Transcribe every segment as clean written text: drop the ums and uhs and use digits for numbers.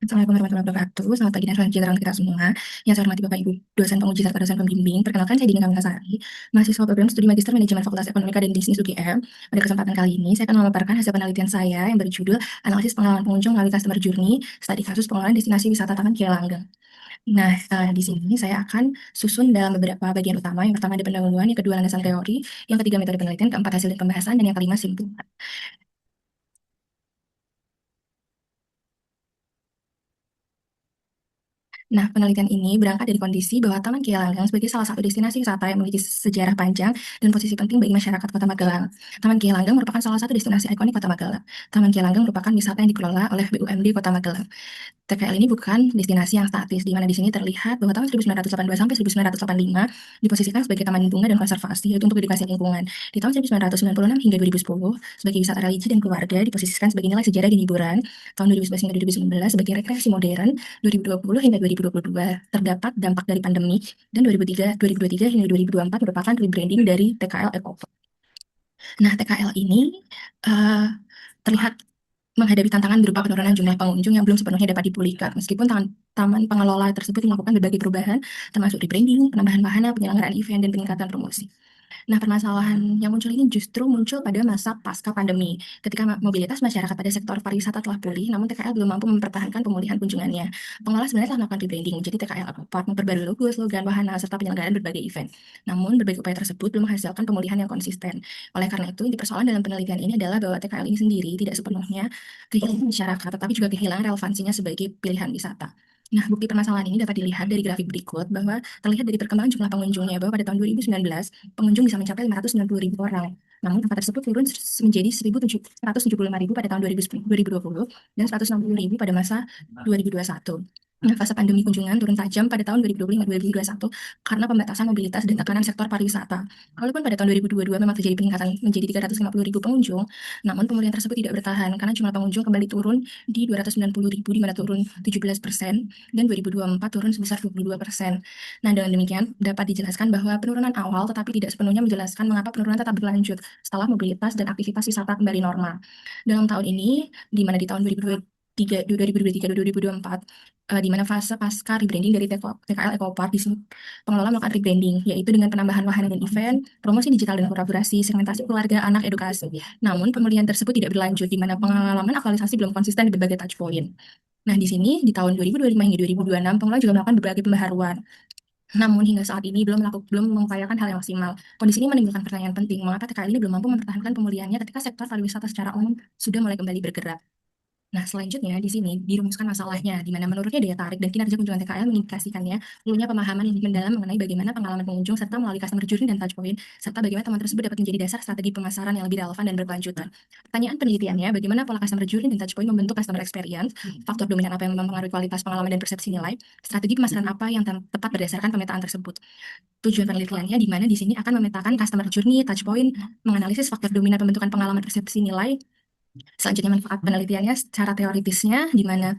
Assalamualaikum warahmatullahi wabarakatuh. Selamat pagi dan salam sejahtera untuk kita semua. Yang saya hormati Bapak Ibu dosen penguji serta dosen pembimbing. Perkenalkan saya Dini Kamilasari, mahasiswa program studi Magister Manajemen Fakultas Ekonomika dan Bisnis UGM. Pada kesempatan kali ini saya akan memaparkan hasil penelitian saya yang berjudul Analisis Pengalaman Pengunjung melalui Customer Journey, Studi Kasus Pengelolaan Destinasi Wisata Taman Kia Langgeng. Nah, di sini saya akan susun dalam beberapa bagian utama. Yang pertama ada pendahuluan, yang kedua landasan teori, yang ketiga metode penelitian, keempat hasil dan pembahasan, dan yang kelima simpulan. Nah, penelitian ini berangkat dari kondisi bahwa Taman Kia Langgeng sebagai salah satu destinasi wisata yang memiliki sejarah panjang dan posisi penting bagi masyarakat Kota Magelang. Taman Kia Langgeng merupakan salah satu destinasi ikonik Kota Magelang. Taman Kia Langgeng merupakan wisata yang dikelola oleh BUMD Kota Magelang. TKL ini bukan destinasi yang statis, di mana di sini terlihat bahwa tahun 1982 sampai 1985 diposisikan sebagai taman bunga dan konservasi, yaitu untuk edukasi lingkungan. Di tahun 1996 hingga 2010 sebagai wisata religi dan keluarga diposisikan sebagai nilai sejarah dan hiburan. Tahun 2011 hingga 2019 sebagai rekreasi modern. 2020 hingga 2022 terdapat dampak dari pandemi, dan 2023 hingga 2024 merupakan rebranding dari TKL Eco. Nah, TKL ini eh, terlihat menghadapi tantangan berupa penurunan jumlah pengunjung yang belum sepenuhnya dapat dipulihkan. Meskipun taman pengelola tersebut melakukan berbagai perubahan, termasuk rebranding, penambahan wahana, penyelenggaraan event, dan peningkatan promosi. Nah, permasalahan yang muncul ini justru muncul pada masa pasca pandemi, ketika mobilitas masyarakat pada sektor pariwisata telah pulih, namun TKL belum mampu mempertahankan pemulihan kunjungannya. Pengelola sebenarnya telah melakukan rebranding, jadi TKL Aquapark memperbarui logo, slogan, wahana, serta penyelenggaraan berbagai event. Namun, berbagai upaya tersebut belum menghasilkan pemulihan yang konsisten. Oleh karena itu, inti persoalan dalam penelitian ini adalah bahwa TKL ini sendiri tidak sepenuhnya kehilangan masyarakat, tetapi juga kehilangan relevansinya sebagai pilihan wisata. Nah, bukti permasalahan ini dapat dilihat dari grafik berikut bahwa terlihat dari perkembangan jumlah pengunjungnya bahwa pada tahun 2019 pengunjung bisa mencapai 590.000 orang. Namun angka tersebut turun menjadi 1.175.000 pada tahun 2020 dan 160.000 pada masa 2021. Nah, fase pandemi kunjungan turun tajam pada tahun 2020 hingga 2021 karena pembatasan mobilitas dan tekanan sektor pariwisata. Walaupun pada tahun 2022 memang terjadi peningkatan menjadi 350.000 pengunjung, namun pemulihan tersebut tidak bertahan karena jumlah pengunjung kembali turun di 290.000, di mana turun 17%, dan 2024 turun sebesar 22%. Nah, dengan demikian dapat dijelaskan bahwa penurunan awal tetapi tidak sepenuhnya menjelaskan mengapa penurunan tetap berlanjut setelah mobilitas dan aktivitas wisata kembali normal. Dalam tahun ini, di mana di tahun 2023-2024, di mana fase pasca rebranding dari TKL Eco Park, di sini pengelola melakukan rebranding, yaitu dengan penambahan wahana dan event, promosi digital dan kolaborasi, segmentasi keluarga, anak, edukasi. Namun, pemulihan tersebut tidak berlanjut, di mana pengalaman aktualisasi belum konsisten di berbagai touch point. Nah, di sini di tahun 2025 hingga 2026, pengelola juga melakukan berbagai pembaharuan. Namun hingga saat ini belum mengupayakan hal yang maksimal. Kondisi ini menimbulkan pertanyaan penting, mengapa TKL ini belum mampu mempertahankan pemulihannya ketika sektor pariwisata secara umum sudah mulai kembali bergerak. Nah, selanjutnya di sini dirumuskan masalahnya, di mana menurutnya daya tarik dan kinerja kunjungan TKL mengindikasikannya perlunya pemahaman yang mendalam mengenai bagaimana pengalaman pengunjung serta melalui customer journey dan touch point, serta bagaimana teman tersebut dapat menjadi dasar strategi pemasaran yang lebih relevan dan berkelanjutan. Pertanyaan penelitiannya, bagaimana pola customer journey dan touch point membentuk customer experience, faktor dominan apa yang mempengaruhi kualitas pengalaman dan persepsi nilai, strategi pemasaran apa yang tepat berdasarkan pemetaan tersebut. Tujuan penelitiannya di mana di sini akan memetakan customer journey, touch point, menganalisis faktor dominan pembentukan pengalaman persepsi nilai. Selanjutnya manfaat penelitiannya secara teoritisnya di mana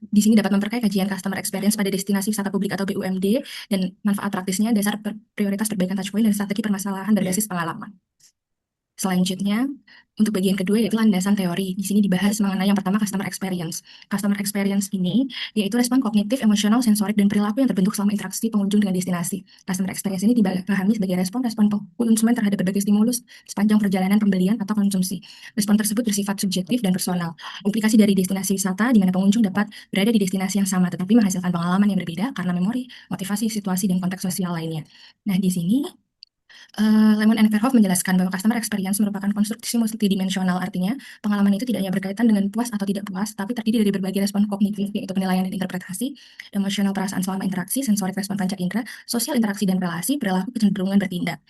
di sini dapat memperkaya kajian customer experience pada destinasi wisata publik atau BUMD, dan manfaat praktisnya dasar prioritas perbaikan touchpoint dan strategi permasalahan berbasis pengalaman. Selanjutnya, untuk bagian kedua yaitu landasan teori. Di sini dibahas mengenai yang pertama customer experience. Customer experience ini yaitu respon kognitif, emosional, sensorik, dan perilaku yang terbentuk selama interaksi pengunjung dengan destinasi. Customer experience ini dipahami sebagai respon-respon konsumen terhadap berbagai stimulus sepanjang perjalanan pembelian atau konsumsi. Respon tersebut bersifat subjektif dan personal. Implikasi dari destinasi wisata di mana pengunjung dapat berada di destinasi yang sama tetapi menghasilkan pengalaman yang berbeda karena memori, motivasi, situasi, dan konteks sosial lainnya. Nah, di sini Lemon and Verhoeven menjelaskan bahwa customer experience merupakan konstruksi multidimensional, artinya pengalaman itu tidak hanya berkaitan dengan puas atau tidak puas, tapi terdiri dari berbagai respon kognitif, yaitu penilaian dan interpretasi, emosional perasaan selama interaksi, sensorik respon panca indera, sosial interaksi dan relasi, perilaku kecenderungan bertindak.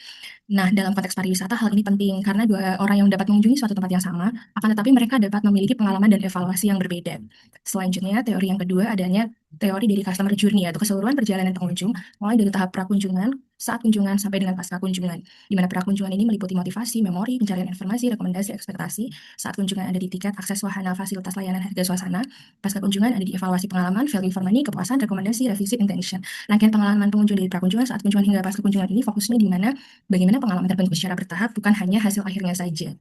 Nah, dalam konteks pariwisata, hal ini penting karena dua orang yang dapat mengunjungi suatu tempat yang sama, akan tetapi mereka dapat memiliki pengalaman dan evaluasi yang berbeda. Selanjutnya, teori yang kedua adanya teori dari customer journey, atau keseluruhan perjalanan pengunjung, mulai dari tahap prakunjungan, saat kunjungan, sampai dengan pasca kunjungan, di mana prakunjungan ini meliputi motivasi, memori, pencarian informasi, rekomendasi, ekspektasi. Saat kunjungan ada di tiket, akses wahana, fasilitas layanan, harga suasana. Pasca kunjungan ada di evaluasi pengalaman, value for money, kepuasan, rekomendasi, revisi, intention. Rangkaian pengalaman pengunjung dari prakunjungan, saat kunjungan, hingga pasca kunjungan ini fokusnya di mana bagaimana pengalaman terbentuk secara bertahap, bukan hanya hasil akhirnya saja.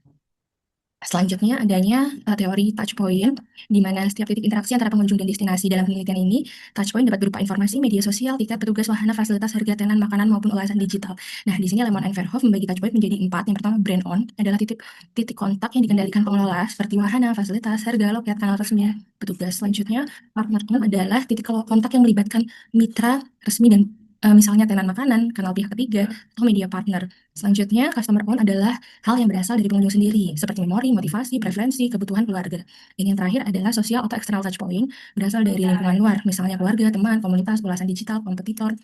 Selanjutnya adanya teori touch point, di mana setiap titik interaksi antara pengunjung dan destinasi. Dalam penelitian ini, touch point dapat berupa informasi, media sosial, tiket, petugas, wahana, fasilitas, harga, tenan, makanan, maupun ulasan digital. Nah, di sini Lemon and Verhoeven membagi touch point menjadi 4. Yang pertama, brand on, adalah titik kontak yang dikendalikan pengelola, seperti wahana, fasilitas, harga, loket, kanal resmi, petugas. Selanjutnya, partner on adalah titik kontak yang melibatkan mitra resmi dan misalnya tenan makanan, kanal pihak ketiga, atau media partner. Selanjutnya, customer on adalah hal yang berasal dari pengunjung sendiri, seperti memori, motivasi, preferensi, kebutuhan keluarga. Dan yang terakhir adalah sosial atau external touch point, berasal dari lingkungan luar, misalnya keluarga, teman, komunitas, ulasan digital, kompetitor,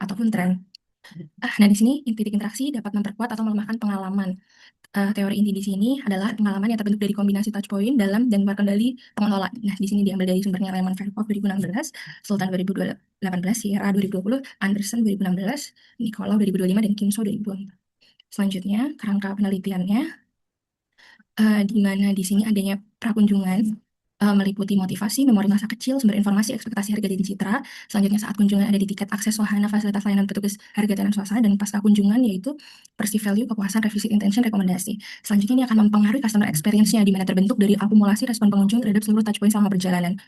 ataupun tren. Nah, di sini titik interaksi dapat memperkuat atau melemahkan pengalaman. Teori inti di sini adalah pengalaman yang terbentuk dari kombinasi touch point dalam dan luar kendali pengelola. Nah, di sini diambil dari sumbernya Lehman Verhoeven 2016, Sultan 2018, Sierra 2020, Anderson 2016, Nicolau 2025, dan Kimso 2024. Selanjutnya, kerangka penelitiannya, di mana di sini adanya prakunjungan, meliputi motivasi, memori masa kecil, sumber informasi, ekspektasi harga dan citra. Selanjutnya saat kunjungan ada di tiket akses wahana, fasilitas layanan petugas, harga tenan suasana, dan pasca kunjungan yaitu perceived value, kepuasan, revisit intention, rekomendasi. Selanjutnya ini akan mempengaruhi customer experience-nya, di mana terbentuk dari akumulasi respon pengunjung terhadap seluruh touchpoint selama perjalanan.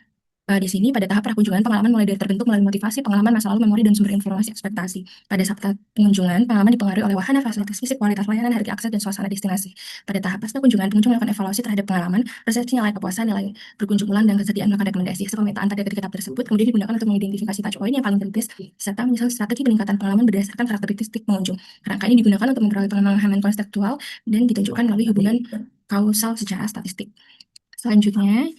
Di sini pada tahap prakunjungan pengalaman mulai dari terbentuk melalui motivasi, pengalaman masa lalu, memori, dan sumber informasi ekspektasi. Pada saat pengunjungan, pengalaman dipengaruhi oleh wahana, fasilitas fisik, kualitas layanan, harga akses, dan suasana destinasi. Pada tahap pasca kunjungan, pengunjung melakukan evaluasi terhadap pengalaman, persepsi nilai kepuasan, nilai berkunjung ulang, dan kesediaan melakukan rekomendasi. Hasil pemetaan pada ketiga tahap tersebut kemudian digunakan untuk mengidentifikasi touch point yang paling kritis, serta menyusun strategi peningkatan pengalaman berdasarkan karakteristik pengunjung. Kerangka ini digunakan untuk memperoleh pemahaman konseptual dan ditunjukkan melalui hubungan kausal secara statistik. Selanjutnya,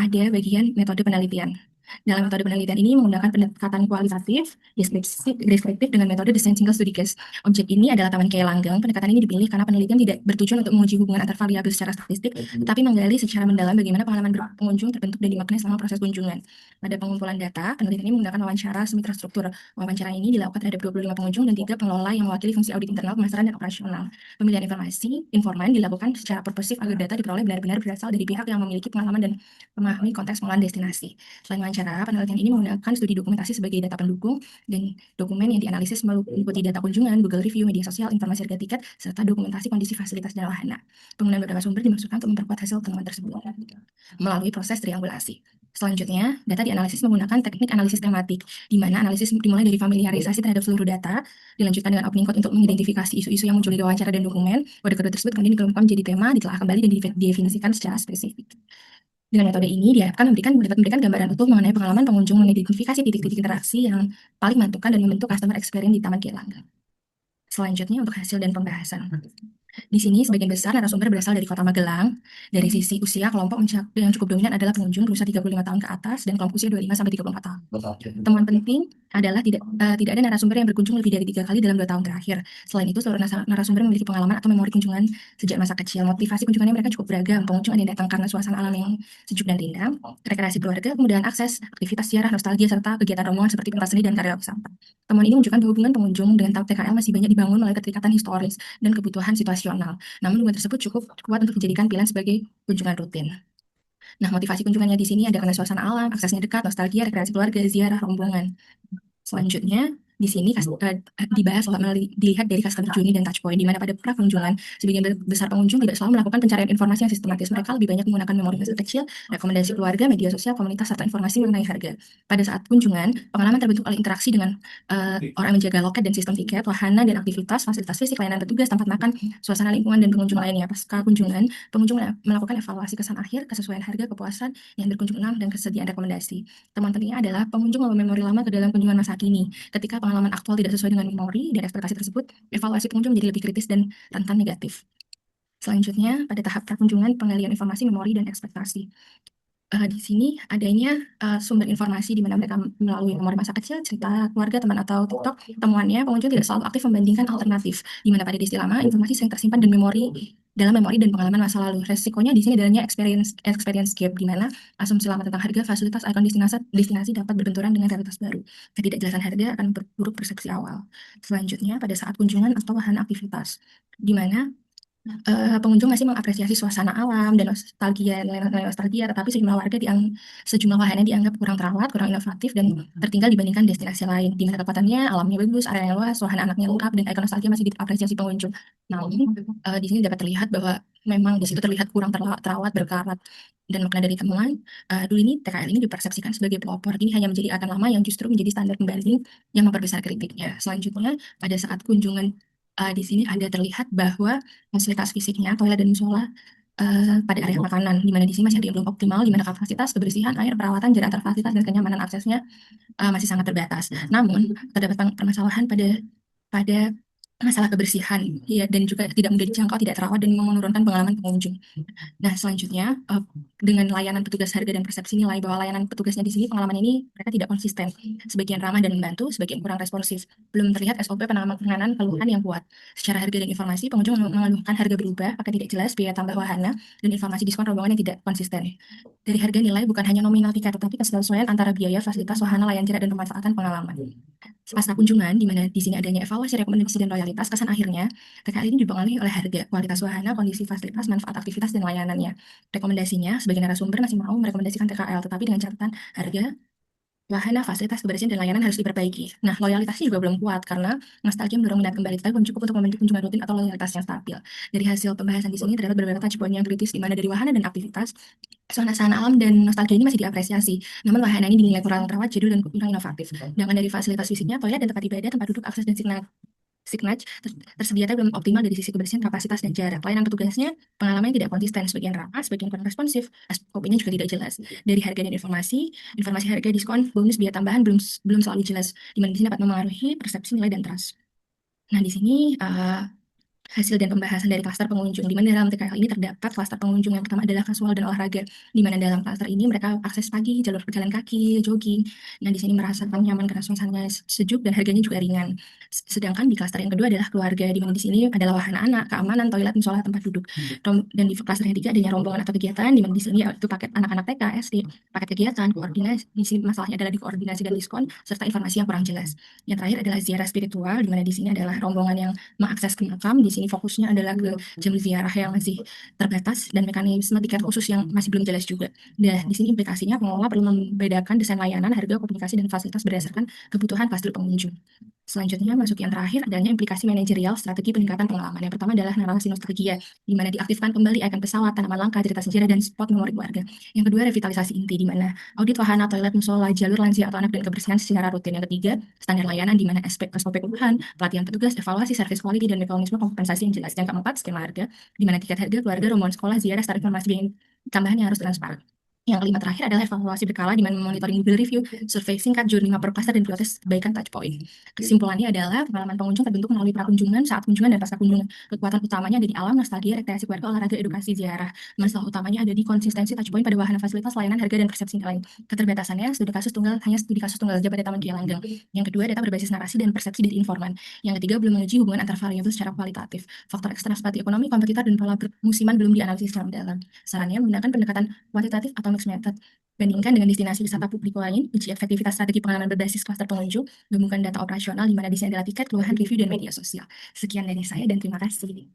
ada bagian metode penelitian. Dalam metode penelitian ini menggunakan pendekatan kualitatif, deskriptif dengan metode design single study case. Objek ini adalah Taman Kiai Langgeng. Pendekatan ini dipilih karena penelitian tidak bertujuan untuk menguji hubungan antar variabel secara statistik, tetapi menggali secara mendalam bagaimana pengalaman pengunjung terbentuk dan dimaknai selama proses kunjungan. Pada pengumpulan data, penelitian ini menggunakan wawancara semi terstruktur. Wawancara ini dilakukan terhadap 25 pengunjung dan 3 pengelola yang mewakili fungsi audit internal, pemasaran, dan operasional. Pemilihan informasi informan dilakukan secara purposif agar data diperoleh benar-benar berasal dari pihak yang memiliki pengalaman dan memahami konteks pengelolaan destinasi. Selain wawancara, penelitian ini menggunakan studi dokumentasi sebagai data pendukung dan dokumen yang dianalisis meliputi data kunjungan, Google Review, media sosial, informasi harga tiket, serta dokumentasi kondisi fasilitas dan wahana. Penggunaan beberapa sumber dimaksudkan untuk memperkuat hasil temuan tersebut melalui proses triangulasi. Selanjutnya, data dianalisis menggunakan teknik analisis tematik, di mana analisis dimulai dari familiarisasi terhadap seluruh data, dilanjutkan dengan opening code untuk mengidentifikasi isu-isu yang muncul di wawancara dan dokumen. Kode-kode tersebut kemudian dikelompokkan menjadi tema, ditelaah kembali, dan didefinisikan secara spesifik. Dengan metode ini diharapkan dapat memberikan gambaran utuh mengenai pengalaman pengunjung, mengidentifikasi titik-titik interaksi yang paling menentukan dan membentuk customer experience di Taman Kiai Langgeng. Selanjutnya untuk hasil dan pembahasan. Di sini sebagian besar narasumber berasal dari Kota Magelang. Dari sisi usia, kelompok yang cukup dominan adalah pengunjung berusia 35 tahun ke atas dan kelompok usia 25 sampai 34 tahun. Temuan penting adalah tidak ada narasumber yang berkunjung lebih dari 3 kali dalam 2 tahun terakhir. Selain itu, seluruh narasumber memiliki pengalaman atau memori kunjungan sejak masa kecil. Motivasi kunjungannya mereka cukup beragam. Pengunjung ada yang datang karena suasana alam yang sejuk dan rindang, rekreasi keluarga, kemudahan akses, aktivitas sejarah, nostalgia, serta kegiatan rombongan seperti pentas seni dan karya wisata. Temuan ini menunjukkan bahwa hubungan pengunjung dengan TKL masih banyak dibangun melalui keterikatan historis dan kebutuhan situasional. Namun hubungan tersebut cukup kuat untuk dijadikan pilihan sebagai kunjungan rutin. Nah, motivasi kunjungannya di sini ada karena suasana alam, aksesnya dekat, nostalgia, rekreasi keluarga, ziarah, rombongan. Selanjutnya, di sini dibahas dilihat dari customer journey dan touch point, di mana pada kunjungan, sebagian besar pengunjung tidak selalu melakukan pencarian informasi yang sistematis. Mereka lebih banyak menggunakan memori masa kecil, rekomendasi keluarga, media sosial, komunitas, serta informasi mengenai harga. Pada saat kunjungan, pengalaman terbentuk oleh interaksi dengan orang menjaga loket dan sistem tiket, wahana dan aktivitas, fasilitas fisik, layanan petugas, tempat makan, suasana lingkungan, dan pengunjung lainnya. Pasca kunjungan, pengunjung melakukan evaluasi kesan akhir, kesesuaian harga, kepuasan yang berkunjung ulang, dan kesediaan rekomendasi. Temuan pentingnya adalah pengunjung membawa memori lama ke dalam kunjungan masa kini. Ketika pengalaman aktual tidak sesuai dengan memori dan ekspektasi tersebut, evaluasi pengunjung menjadi lebih kritis dan rentan negatif. Selanjutnya, pada tahap prakunjungan, penggalian informasi, memori, dan ekspektasi. Di sini adanya sumber informasi di mana mereka melalui memori masa kecil, cerita keluarga, teman, atau TikTok. Temuannya, pengunjung tidak selalu aktif membandingkan alternatif, di mana pada edisi lama, informasi sering tersimpan dalam memori dan pengalaman masa lalu. Resikonya di sini adanya experience gap, di mana asumsi lama tentang harga, fasilitas, ikon destinasi dapat berbenturan dengan realitas baru. Ketidakjelasan harga akan memperburuk persepsi awal. Selanjutnya, pada saat kunjungan atau wahana aktivitas, di mana Pengunjung masih mengapresiasi suasana alam dan nostalgia, nilai-nilai nostalgia, tetapi sejumlah wahana dianggap kurang terawat, kurang inovatif, dan tertinggal dibandingkan destinasi lain, di mana ketempatannya alamnya bagus, areanya luas, wahana anaknya lengkap, dan ikon nostalgia masih diapresiasi pengunjung. Namun, di sini dapat terlihat bahwa memang di situ terlihat kurang terawat, berkarat, dan makna dari temuan, dulu ini TKL ini dipersepsikan sebagai pelopor, ini hanya menjadi akan lama yang justru menjadi standar pembanding yang memperbesar kritiknya. Selanjutnya, pada saat kunjungan di sini ada terlihat bahwa fasilitas fisiknya, toilet dan musola pada area makanan, di mana di sini masih ada yang belum optimal, di mana kapasitas, kebersihan, air, perawatan, jarak antar fasilitas, dan kenyamanan aksesnya masih sangat terbatas. Namun, terdapat permasalahan pada masalah kebersihan ya, dan juga tidak mudah dijangkau, tidak terawat, dan menurunkan pengalaman pengunjung. Nah, selanjutnya, dengan layanan petugas harga dan persepsi nilai bahwa layanan petugasnya di sini, pengalaman ini mereka tidak konsisten. Sebagian ramah dan membantu, sebagian kurang responsif. Belum terlihat SOP penanganan keluhan yang kuat. Secara harga dan informasi, pengunjung mengeluhkan harga berubah, pakai tidak jelas, biaya tambah wahana, dan informasi diskon rombongan yang tidak konsisten. Dari harga nilai bukan hanya nominal tiket, tetapi kesesuaian antara biaya, fasilitas, wahana, layan jarak, dan pemanfaatan pengalaman. Pasca kunjungan, di mana di sini adanya evaluasi, rekomendasi, dan loyalitas, kesan akhirnya TKL ini dipengaruhi oleh harga, kualitas wahana, kondisi fasilitas, manfaat aktivitas, dan layanannya. Rekomendasinya, sebagai narasumber masih mau merekomendasikan TKL, tetapi dengan catatan harga, wahana, fasilitas, kebersihan, dan layanan harus diperbaiki. Nah, loyalitasnya juga belum kuat karena nostalgia mendorong minat kembali, tapi belum cukup untuk membentuk kunjungan rutin atau loyalitas yang stabil. Dari hasil pembahasan di sini terdapat beberapa touchpoint yang kritis, di mana dari wahana dan aktivitas, suasana alam dan nostalgia ini masih diapresiasi. Namun wahana ini dinilai kurang terawat, jadul, dan kurang inovatif. Sedangkan dari fasilitas fisiknya, toilet dan tempat ibadah, tempat duduk, akses dan signage tersedia tapi belum optimal dari sisi kebersihan, kapasitas, dan jarak. Pelayanan petugasnya pengalamannya tidak konsisten, sebagian ramah, sebagian kurang responsif, SOP-nya juga tidak jelas. Dari harga dan informasi harga, diskon, bonus, biaya tambahan belum selalu jelas, di mana di sini dapat memengaruhi persepsi nilai dan trust. Nah, di sini hasil dan pembahasan dari klaster pengunjung, di mana dalam TKL ini terdapat klaster pengunjung yang pertama adalah kasual dan olahraga, di mana dalam klaster ini mereka akses pagi, jalur pejalan kaki, jogging. Nah, di sini merasakan nyaman karena suasananya sejuk dan harganya juga ringan. Sedangkan di klaster yang kedua adalah keluarga, di mana di sini adalah wahana anak, keamanan, toilet, musola, tempat duduk. Dan di klaster yang ketiga adanya rombongan atau kegiatan, di mana di sini itu paket anak-anak TK, SD, paket kegiatan, koordinasi. Di sini masalahnya adalah di koordinasi dan diskon serta informasi yang kurang jelas. Yang terakhir adalah ziarah spiritual, di mana di sini adalah rombongan yang mengakses ke makam. Di sini fokusnya adalah ke jam ziarah yang masih terbatas dan mekanisme tiket khusus yang masih belum jelas juga. Dan di sini implikasinya pengelola perlu membedakan desain layanan, harga, komunikasi, dan fasilitas berdasarkan kebutuhan pasti pengunjung. Selanjutnya, masuk yang terakhir adanya implikasi manajerial strategi peningkatan pengalaman. Yang pertama adalah narasi nostalgia, di mana diaktifkan kembali ikon pesawat, tanaman langka, cerita sejarah, dan spot memori keluarga. Yang kedua, revitalisasi inti, di mana audit wahana, toilet, musola, jalur lansia atau anak, dan kebersihan secara rutin. Yang ketiga, standar layanan, di mana SOP kebutuhan, pelatihan petugas, evaluasi, service quality, dan mekanisme kompensasi yang jelas. Yang keempat, skema harga, di mana tiket harga, keluarga, rombongan sekolah, ziarah, start informasi biaya tambahan yang harus transparan. Yang kelima terakhir adalah evaluasi berkala, di mana monitoring Google review, survei singkat, jurnal 5 per cluster, dan protes kebaikan touch point. Kesimpulannya adalah pengalaman pengunjung terbentuk melalui prakunjungan, saat kunjungan, dan pasca kunjungan. Kekuatan utamanya ada di alam, nostalgia, rekreasi keluarga, olahraga, edukasi, ziarah. Masalah utamanya ada di konsistensi touchpoint pada wahana, fasilitas, layanan, harga, dan persepsi nilai. Keterbatasannya hanya studi kasus tunggal saja pada Taman Kia Langgeng. Yang kedua, data berbasis narasi dan persepsi dari informan. Yang ketiga, belum menguji hubungan antar variabel secara kualitatif. Faktor eksternal seperti ekonomi, kompetitor, dan pola musiman belum dianalisis secara mendalam. Sarannya menggunakan pendekatan kuantitatif atau mixed method. Bandingkan dengan destinasi wisata publik lain, uji efektivitas strategi pengalaman berbasis klaster pengunjung, gabungkan data operasional di mana di sini adalah tiket, keluhan, review, dan media sosial. Sekian dari saya dan terima kasih.